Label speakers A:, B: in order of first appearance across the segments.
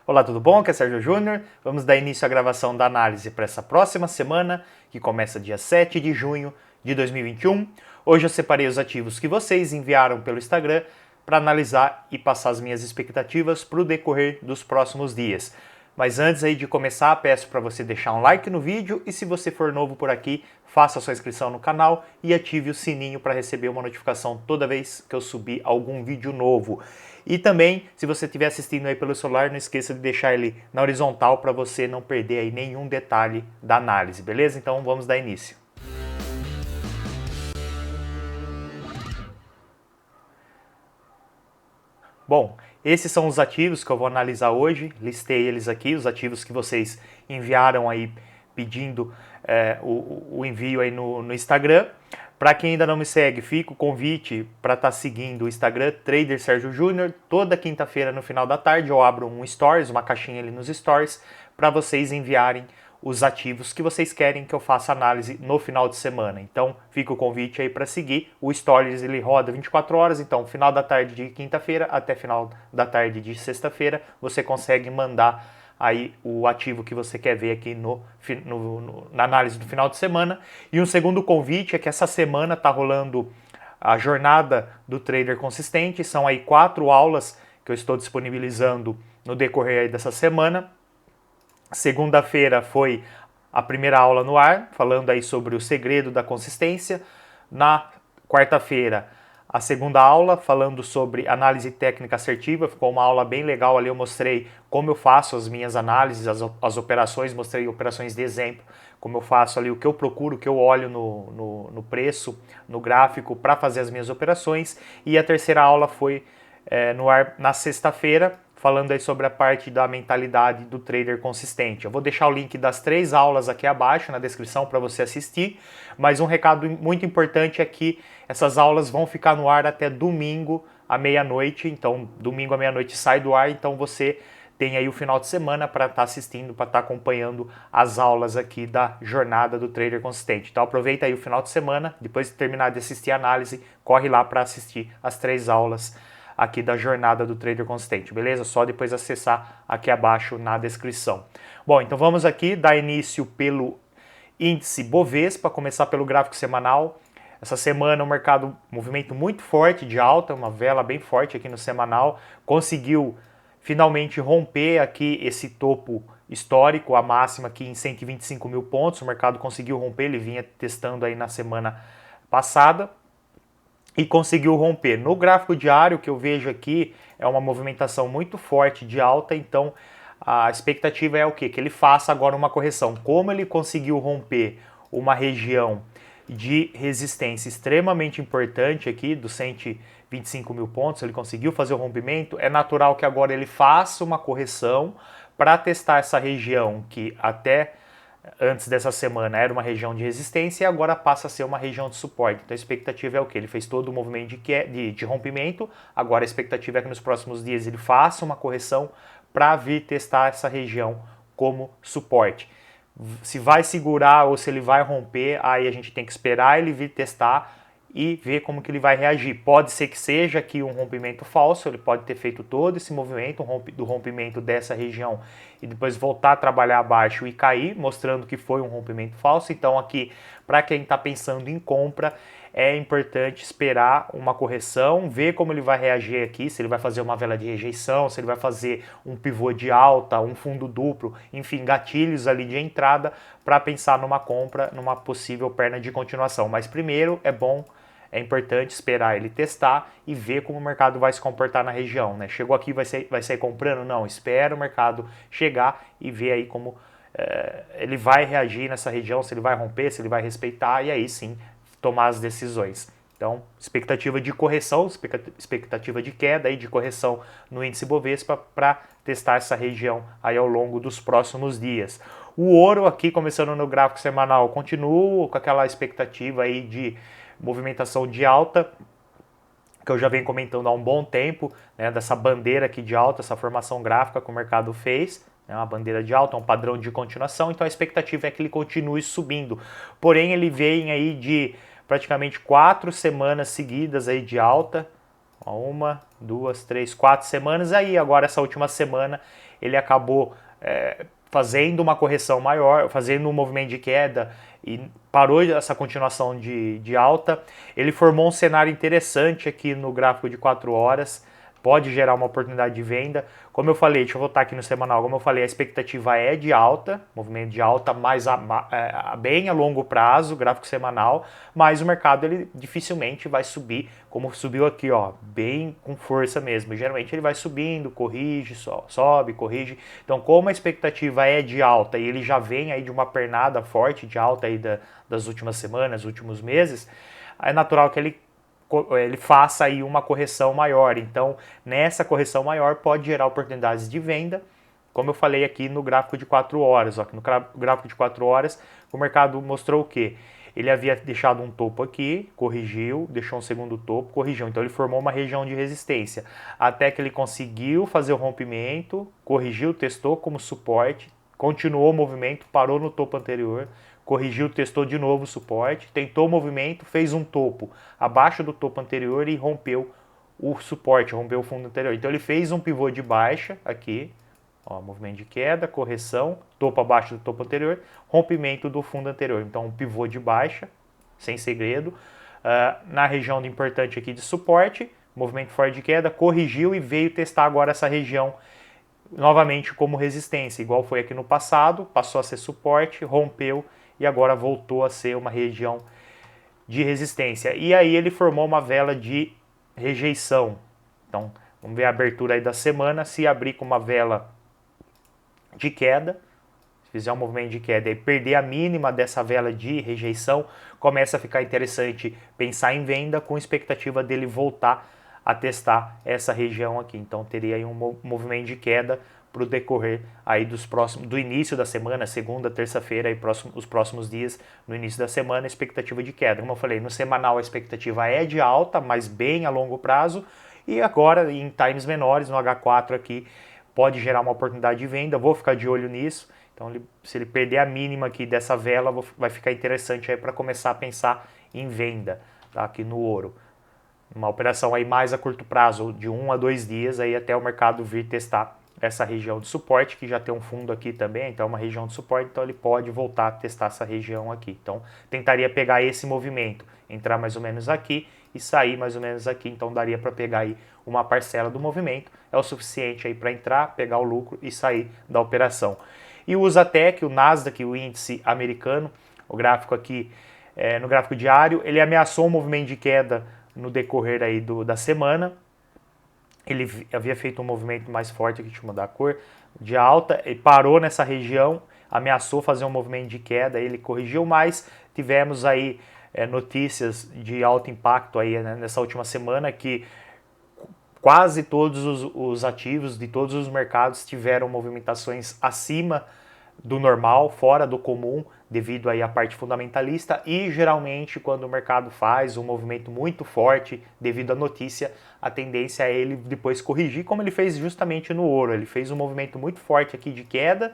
A: Olá, tudo bom? Aqui é Sérgio Júnior. Vamos dar início à gravação da análise para essa próxima semana, que começa dia 7 de junho de 2021. Hoje eu separei os ativos que vocês enviaram pelo Instagram para analisar e passar as minhas expectativas para o decorrer dos próximos dias. Mas antes aí de começar, peço para você deixar um like no vídeo e se você for novo por aqui, faça a sua inscrição no canal e ative o sininho para receber uma notificação toda vez que eu subir algum vídeo novo. E também, se você estiver assistindo aí pelo celular, não esqueça de deixar ele na horizontal para você não perder aí nenhum detalhe da análise, beleza? Então vamos dar início. Bom, esses são os ativos que eu vou analisar hoje, listei eles aqui, os ativos que vocês enviaram aí pedindo o envio aí no Instagram. Para quem ainda não me segue, fica o convite para estar seguindo o Instagram Trader Sérgio Júnior. Toda quinta-feira no final da tarde eu abro um stories, uma caixinha ali nos stories, para vocês enviarem os ativos que vocês querem que eu faça análise no final de semana. Então, fica o convite aí para seguir. O Stories ele roda 24 horas, então final da tarde de quinta-feira até final da tarde de sexta-feira, você consegue mandar aí o ativo que você quer ver aqui na análise do final de semana. E um segundo convite é que essa semana está rolando a jornada do Trader Consistente, são aí 4 aulas que eu estou disponibilizando no decorrer aí dessa semana. Segunda-feira foi a primeira aula no ar, falando aí sobre o segredo da consistência. Na quarta-feira, a segunda aula, falando sobre análise técnica assertiva. Ficou uma aula bem legal ali, eu mostrei como eu faço as minhas análises, as operações, mostrei operações de exemplo, como eu faço ali, o que eu procuro, o que eu olho no preço, no gráfico, para fazer as minhas operações. E a terceira aula foi no ar na sexta-feira, falando aí sobre a parte da mentalidade do trader consistente. Eu vou deixar o link das 3 aulas aqui abaixo na descrição para você assistir, mas um recado muito importante é que essas aulas vão ficar no ar até domingo à meia-noite, então domingo à meia-noite sai do ar, então você tem aí o final de semana para estar assistindo, para estar acompanhando as aulas aqui da jornada do trader consistente. Então aproveita aí o final de semana, depois de terminar de assistir a análise, corre lá para assistir as 3 aulas aqui da jornada do Trader Consistente, beleza? Só depois acessar aqui abaixo na descrição. Bom, então vamos aqui dar início pelo índice Bovespa, começar pelo gráfico semanal. Essa semana o mercado, movimento muito forte de alta, uma vela bem forte aqui no semanal, conseguiu finalmente romper aqui esse topo histórico, a máxima aqui em 125 mil pontos, o mercado conseguiu romper, ele vinha testando aí na semana passada, e conseguiu romper. No gráfico diário que eu vejo aqui é uma movimentação muito forte de alta, então a expectativa é o quê? Que ele faça agora uma correção. Como ele conseguiu romper uma região de resistência extremamente importante aqui, dos 125 mil pontos, ele conseguiu fazer o rompimento, é natural que agora ele faça uma correção para testar essa região que até antes dessa semana era uma região de resistência e agora passa a ser uma região de suporte. Então a expectativa é o que? Ele fez todo o movimento de rompimento, agora a expectativa é que nos próximos dias ele faça uma correção para vir testar essa região como suporte. Se vai segurar ou se ele vai romper, aí a gente tem que esperar ele vir testar e ver como que ele vai reagir. Pode ser que seja aqui um rompimento falso, ele pode ter feito todo esse movimento do rompimento dessa região e depois voltar a trabalhar abaixo e cair, mostrando que foi um rompimento falso. Então aqui, para quem está pensando em compra, é importante esperar uma correção, ver como ele vai reagir aqui, se ele vai fazer uma vela de rejeição, se ele vai fazer um pivô de alta, um fundo duplo, enfim, gatilhos ali de entrada para pensar numa compra, numa possível perna de continuação. Mas primeiro é importante esperar ele testar e ver como o mercado vai se comportar na região, né? Chegou aqui, vai sair comprando? Não, espera o mercado chegar e ver aí como ele vai reagir nessa região, se ele vai romper, se ele vai respeitar e aí sim tomar as decisões. Então, expectativa de correção, expectativa de queda e de correção no índice Bovespa para testar essa região aí ao longo dos próximos dias. O ouro aqui, começando no gráfico semanal, continua com aquela expectativa aí de movimentação de alta, que eu já venho comentando há um bom tempo, né, dessa bandeira aqui de alta, essa formação gráfica que o mercado fez, né, uma bandeira de alta, um padrão de continuação, então a expectativa é que ele continue subindo. Porém, ele vem aí de praticamente 4 semanas seguidas aí de alta, Uma, duas, três, 4 semanas. Aí agora essa última semana ele acabou fazendo uma correção maior, fazendo um movimento de queda e parou essa continuação de alta. Ele formou um cenário interessante aqui no gráfico de 4 horas, pode gerar uma oportunidade de venda. Como eu falei, deixa eu voltar aqui no semanal, como eu falei, a expectativa é de alta, movimento de alta, mas bem a longo prazo, gráfico semanal, mas o mercado ele dificilmente vai subir, como subiu aqui, ó, bem com força mesmo. Geralmente ele vai subindo, corrige, sobe, corrige. Então, como a expectativa é de alta e ele já vem aí de uma pernada forte de alta aí das últimas semanas, últimos meses, é natural que ele faça aí uma correção maior. Então, nessa correção maior pode gerar oportunidades de venda, como eu falei aqui no gráfico de 4 horas. Ó, aqui no gráfico de 4 horas, o mercado mostrou o quê? Ele havia deixado um topo aqui, corrigiu, deixou um segundo topo, corrigiu. Então ele formou uma região de resistência. Até que ele conseguiu fazer o rompimento, corrigiu, testou como suporte, continuou o movimento, parou no topo anterior, corrigiu, testou de novo o suporte, tentou o movimento, fez um topo abaixo do topo anterior e rompeu o suporte, rompeu o fundo anterior. Então ele fez um pivô de baixa aqui, ó, movimento de queda, correção, topo abaixo do topo anterior, rompimento do fundo anterior. Então um pivô de baixa, sem segredo, na região de importante aqui de suporte, movimento forte de queda, corrigiu e veio testar agora essa região novamente como resistência, igual foi aqui no passado, passou a ser suporte, rompeu e agora voltou a ser uma região de resistência. E aí ele formou uma vela de rejeição. Então, vamos ver a abertura aí da semana. Se abrir com uma vela de queda, se fizer um movimento de queda e perder a mínima dessa vela de rejeição, começa a ficar interessante pensar em venda com expectativa dele voltar a testar essa região aqui. Então, teria aí um movimento de queda para o decorrer aí do início da semana, segunda, terça-feira, aí os próximos dias, no início da semana, expectativa de queda. Como eu falei, no semanal a expectativa é de alta, mas bem a longo prazo, e agora em times menores, no H4 aqui, pode gerar uma oportunidade de venda, vou ficar de olho nisso. Então, se ele perder a mínima aqui dessa vela, vai ficar interessante aí para começar a pensar em venda, tá? Aqui no ouro. Uma operação aí mais a curto prazo, de 1 a 2 dias, aí até o mercado vir testar essa região de suporte, que já tem um fundo aqui também, então é uma região de suporte, então ele pode voltar a testar essa região aqui. Então, tentaria pegar esse movimento, entrar mais ou menos aqui e sair mais ou menos aqui, então daria para pegar aí uma parcela do movimento, é o suficiente aí para entrar, pegar o lucro e sair da operação. E o Usatec, o Nasdaq, o índice americano, o gráfico aqui, no gráfico diário, ele ameaçou um movimento de queda no decorrer aí da semana. Ele havia feito um movimento mais forte aqui, deixa eu mudar a cor, de alta, e parou nessa região, ameaçou fazer um movimento de queda, ele corrigiu mais. Tivemos aí notícias de alto impacto aí, né, nessa última semana, que quase todos os ativos de todos os mercados tiveram movimentações acima do normal, fora do comum, devido aí à parte fundamentalista, e geralmente quando o mercado faz um movimento muito forte devido à notícia, a tendência é ele depois corrigir, como ele fez justamente no ouro. Ele fez um movimento muito forte aqui de queda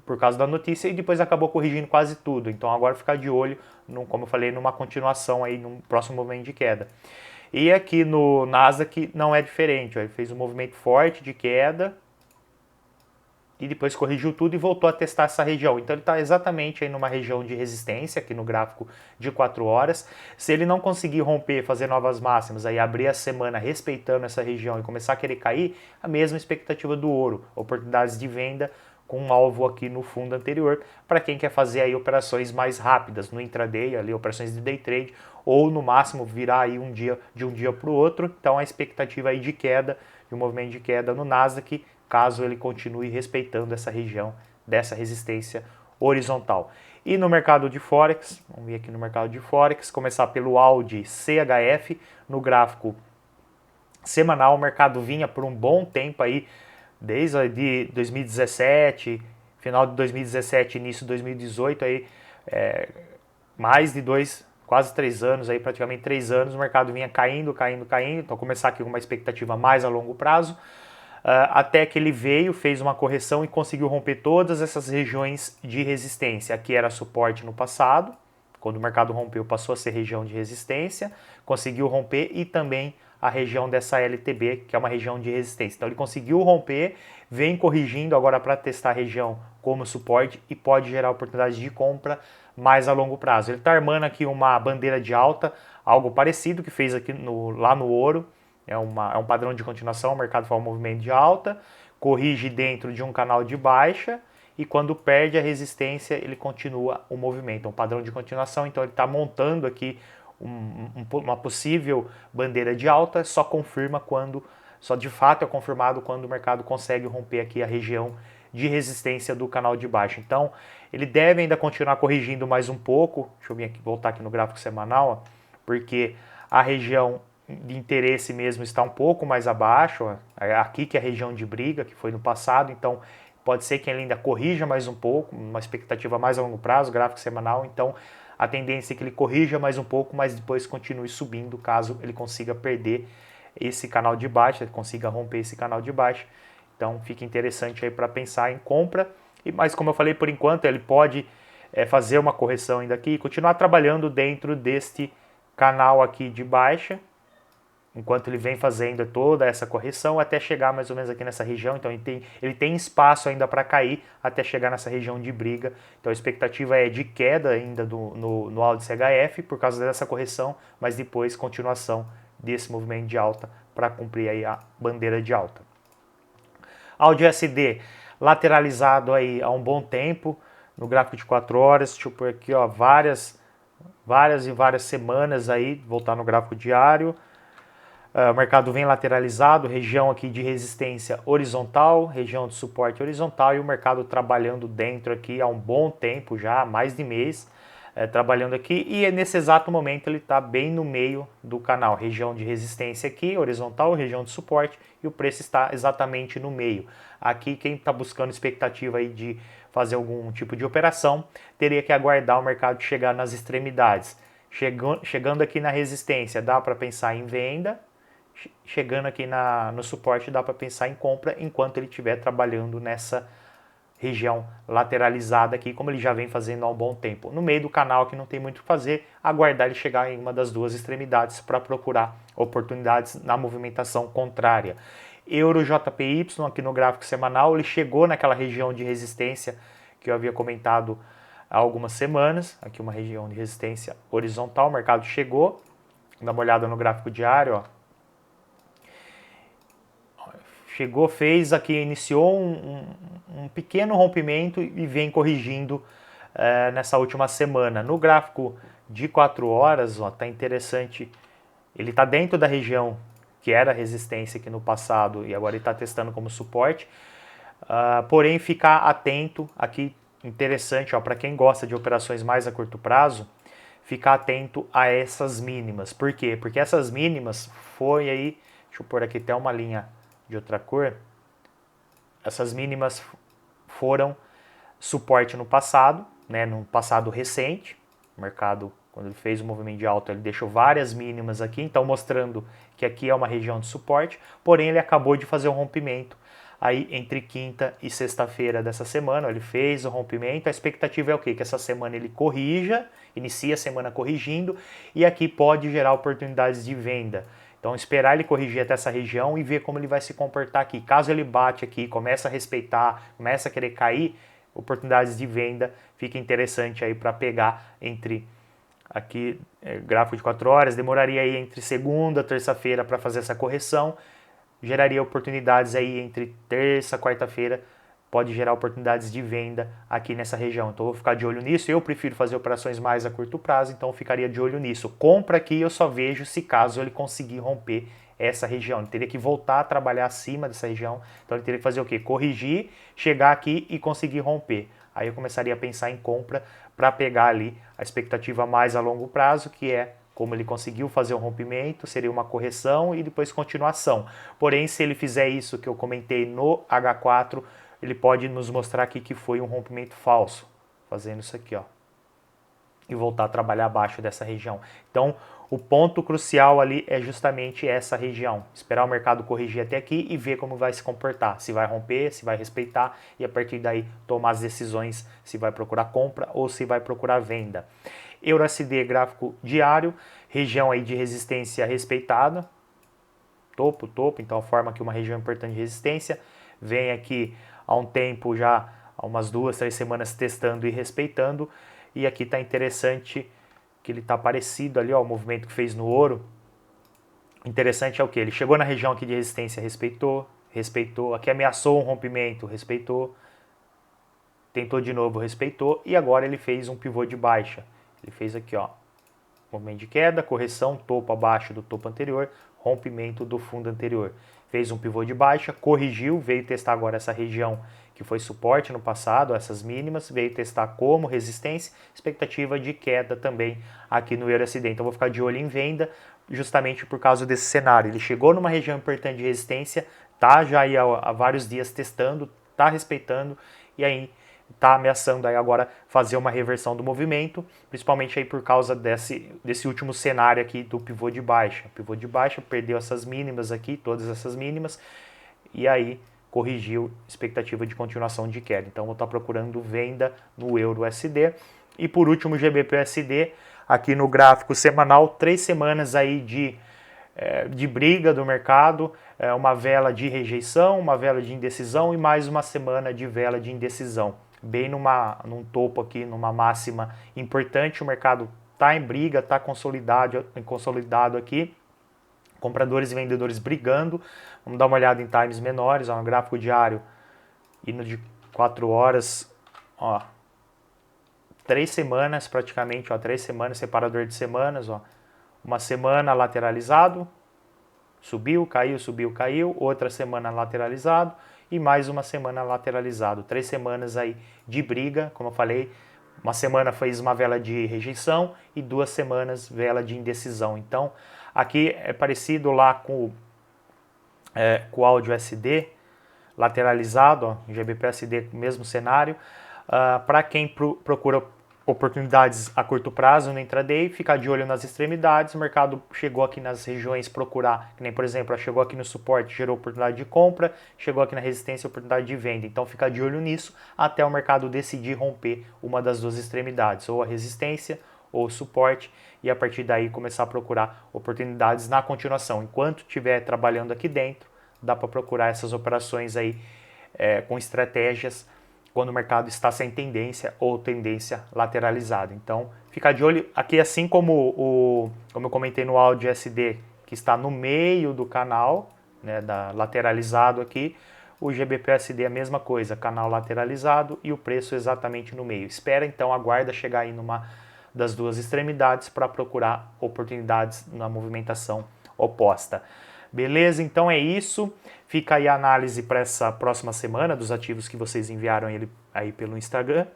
A: por causa da notícia e depois acabou corrigindo quase tudo. Então agora ficar de olho, como eu falei, numa continuação aí, num próximo movimento de queda. E aqui no Nasdaq não é diferente, ó, ele fez um movimento forte de queda e depois corrigiu tudo e voltou a testar essa região. Então ele está exatamente aí numa região de resistência, aqui no gráfico de 4 horas. Se ele não conseguir romper, fazer novas máximas, aí abrir a semana respeitando essa região e começar a querer cair, a mesma expectativa do ouro, oportunidades de venda com um alvo aqui no fundo anterior, para quem quer fazer aí operações mais rápidas, no intraday, ali, operações de day trade, ou no máximo virar aí de um dia para o outro. Então a expectativa aí de queda, de um movimento de queda no Nasdaq, caso ele continue respeitando essa região dessa resistência horizontal. E no mercado de Forex, vamos ver aqui no mercado de Forex, começar pelo Audi CHF, no gráfico semanal, o mercado vinha por um bom tempo aí, desde 2017, final de 2017, início de 2018, aí, mais de quase 3 anos, aí, praticamente 3 anos, o mercado vinha caindo, então começar aqui com uma expectativa mais a longo prazo, até que ele veio, fez uma correção e conseguiu romper todas essas regiões de resistência. Aqui era suporte no passado, quando o mercado rompeu passou a ser região de resistência, conseguiu romper e também a região dessa LTB, que é uma região de resistência. Então ele conseguiu romper, vem corrigindo agora para testar a região como suporte e pode gerar oportunidades de compra mais a longo prazo. Ele está armando aqui uma bandeira de alta, algo parecido que fez aqui lá no ouro, é um padrão de continuação, o mercado faz um movimento de alta, corrige dentro de um canal de baixa e quando perde a resistência ele continua o movimento, é um padrão de continuação, então ele está montando aqui uma possível bandeira de alta, só de fato é confirmado quando o mercado consegue romper aqui a região de resistência do canal de baixa. Então ele deve ainda continuar corrigindo mais um pouco, deixa eu vir aqui, voltar aqui no gráfico semanal, ó, porque a região de interesse mesmo está um pouco mais abaixo, ó, aqui que é a região de briga, que foi no passado, então pode ser que ele ainda corrija mais um pouco, uma expectativa mais a longo prazo, gráfico semanal, então a tendência é que ele corrija mais um pouco, mas depois continue subindo, caso ele consiga perder esse canal de baixa, ele consiga romper esse canal de baixa. Então fica interessante aí para pensar em compra, mas como eu falei, por enquanto ele pode fazer uma correção ainda aqui e continuar trabalhando dentro deste canal aqui de baixa, enquanto ele vem fazendo toda essa correção até chegar mais ou menos aqui nessa região. Então ele tem espaço ainda para cair até chegar nessa região de briga. Então a expectativa é de queda ainda no Audi CHF por causa dessa correção, mas depois continuação desse movimento de alta para cumprir aí a bandeira de alta. Audi SD lateralizado aí há um bom tempo no gráfico de 4 horas, deixa eu pôr aqui, ó, várias semanas aí, voltar no gráfico diário. O mercado vem lateralizado, região aqui de resistência horizontal, região de suporte horizontal e o mercado trabalhando dentro aqui há um bom tempo já, mais de mês, trabalhando aqui e nesse exato momento ele está bem no meio do canal, região de resistência aqui, horizontal, região de suporte e o preço está exatamente no meio. Aqui quem está buscando expectativa aí de fazer algum tipo de operação, teria que aguardar o mercado chegar nas extremidades. Chegando aqui na resistência, dá para pensar em venda. Chegando aqui no suporte, dá para pensar em compra enquanto ele estiver trabalhando nessa região lateralizada aqui, como ele já vem fazendo há um bom tempo. No meio do canal aqui não tem muito o que fazer, aguardar ele chegar em uma das duas extremidades para procurar oportunidades na movimentação contrária. Euro JPY aqui no gráfico semanal, ele chegou naquela região de resistência que eu havia comentado há algumas semanas, aqui uma região de resistência horizontal, o mercado chegou, dá uma olhada no gráfico diário, ó. Chegou, fez aqui, iniciou um pequeno rompimento e vem corrigindo nessa última semana. No gráfico de 4 horas, ó, tá interessante, ele está dentro da região que era resistência aqui no passado e agora ele está testando como suporte, porém ficar atento, aqui interessante, para quem gosta de operações mais a curto prazo, ficar atento a essas mínimas. Por quê? Porque essas mínimas foi aí, deixa eu pôr aqui até uma linha de outra cor, essas mínimas foram suporte no passado, né, no passado recente, o mercado, quando ele fez o movimento de alta, ele deixou várias mínimas aqui, então mostrando que aqui é uma região de suporte, porém ele acabou de fazer um rompimento aí entre quinta e sexta-feira dessa semana, ele fez o rompimento, a expectativa é o quê? Que essa semana ele corrija, inicia a semana corrigindo, e aqui pode gerar oportunidades de venda. Então esperar ele corrigir até essa região e ver como ele vai se comportar aqui. Caso ele bate aqui, começa a respeitar, começa a querer cair, oportunidades de venda, fica interessante aí para pegar entre aqui, gráfico de 4 horas, demoraria aí entre segunda e terça-feira para fazer essa correção, geraria oportunidades aí entre terça e quarta-feira, pode gerar oportunidades de venda aqui nessa região. Então eu vou ficar de olho nisso, eu prefiro fazer operações mais a curto prazo, então eu ficaria de olho nisso. Compra aqui eu só vejo se caso ele conseguir romper essa região, ele teria que voltar a trabalhar acima dessa região, então ele teria que fazer o quê? Corrigir, chegar aqui e conseguir romper. Aí eu começaria a pensar em compra para pegar ali a expectativa mais a longo prazo, que é como ele conseguiu fazer o rompimento, seria uma correção e depois continuação. Porém, se ele fizer isso que eu comentei no H4, ele pode nos mostrar aqui que foi um rompimento falso, fazendo isso aqui, ó, e voltar a trabalhar abaixo dessa região. Então, o ponto crucial ali é justamente essa região, esperar o mercado corrigir até aqui e ver como vai se comportar, se vai romper, se vai respeitar e a partir daí tomar as decisões se vai procurar compra ou se vai procurar venda. EURUSD gráfico diário, região aí de resistência respeitada, topo, então forma aqui uma região importante de resistência, vem aqui há um tempo já, há umas 2, 3 semanas testando e respeitando, e aqui está interessante que ele está parecido ali, ó, o movimento que fez no ouro. Interessante é o que? Ele chegou na região aqui de resistência, respeitou, aqui ameaçou um rompimento, respeitou, tentou de novo, respeitou, e agora ele fez um pivô de baixa. Ele fez aqui, ó, movimento de queda, correção, topo abaixo do topo anterior, rompimento do fundo anterior. Fez um pivô de baixa, corrigiu, veio testar agora essa região que foi suporte no passado, essas mínimas, veio testar como resistência, expectativa de queda também aqui no EURUSD. Então vou ficar de olho em venda, justamente por causa desse cenário. Ele chegou numa região importante de resistência, tá já aí há vários dias testando, tá respeitando, e aí está ameaçando aí agora fazer uma reversão do movimento, principalmente aí por causa desse último cenário aqui do pivô de baixa. O pivô de baixa perdeu essas mínimas aqui, todas essas mínimas, e aí corrigiu expectativa de continuação de queda. Então vou estar procurando venda no EURUSD. E por último o GBP-USD, aqui no gráfico semanal, 3 semanas aí de briga do mercado, uma vela de rejeição, uma vela de indecisão e mais uma semana de vela de indecisão. Bem num topo aqui, numa máxima importante, o mercado está em briga, está consolidado aqui, compradores e vendedores brigando. Vamos dar uma olhada em times menores, ó, um gráfico diário indo de 4 horas, ó, 3 semanas praticamente, ó, 3 semanas, separador de semanas, ó, uma semana lateralizado, subiu, caiu, outra semana lateralizado e mais uma semana lateralizado. 3 semanas aí de briga, como eu falei, uma semana fez uma vela de rejeição e 2 semanas vela de indecisão. Então, aqui é parecido lá com o AUD-USD, lateralizado, ó, GBP-USD, mesmo cenário. Para quem procura oportunidades a curto prazo no intraday, ficar de olho nas extremidades. O mercado chegou aqui nas regiões procurar, que nem por exemplo, chegou aqui no suporte, gerou oportunidade de compra, chegou aqui na resistência, oportunidade de venda. Então ficar de olho nisso até o mercado decidir romper uma das duas extremidades, ou a resistência ou o suporte, e a partir daí começar a procurar oportunidades na continuação. Enquanto estiver trabalhando aqui dentro, dá para procurar essas operações aí com estratégias quando o mercado está sem tendência ou tendência lateralizada. Então, ficar de olho aqui, assim como eu comentei no AUD-USD, que está no meio do canal, né, lateralizado aqui, o GBP-USD é a mesma coisa, canal lateralizado e o preço exatamente no meio. Espera, então, aguarda chegar aí numa das duas extremidades para procurar oportunidades na movimentação oposta. Beleza? Então é isso. Fica aí a análise para essa próxima semana dos ativos que vocês enviaram aí pelo Instagram.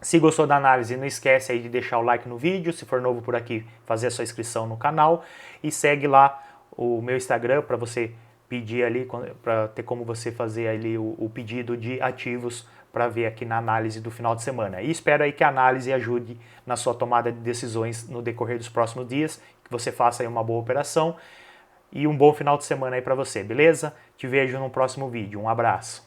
A: Se gostou da análise, não esquece aí de deixar o like no vídeo. Se for novo por aqui, fazer a sua inscrição no canal. E segue lá o meu Instagram para você pedir ali, para ter como você fazer ali o pedido de ativos para ver aqui na análise do final de semana. E espero aí que a análise ajude na sua tomada de decisões no decorrer dos próximos dias, que você faça aí uma boa operação. E um bom final de semana aí para você, beleza? Te vejo no próximo vídeo. Um abraço.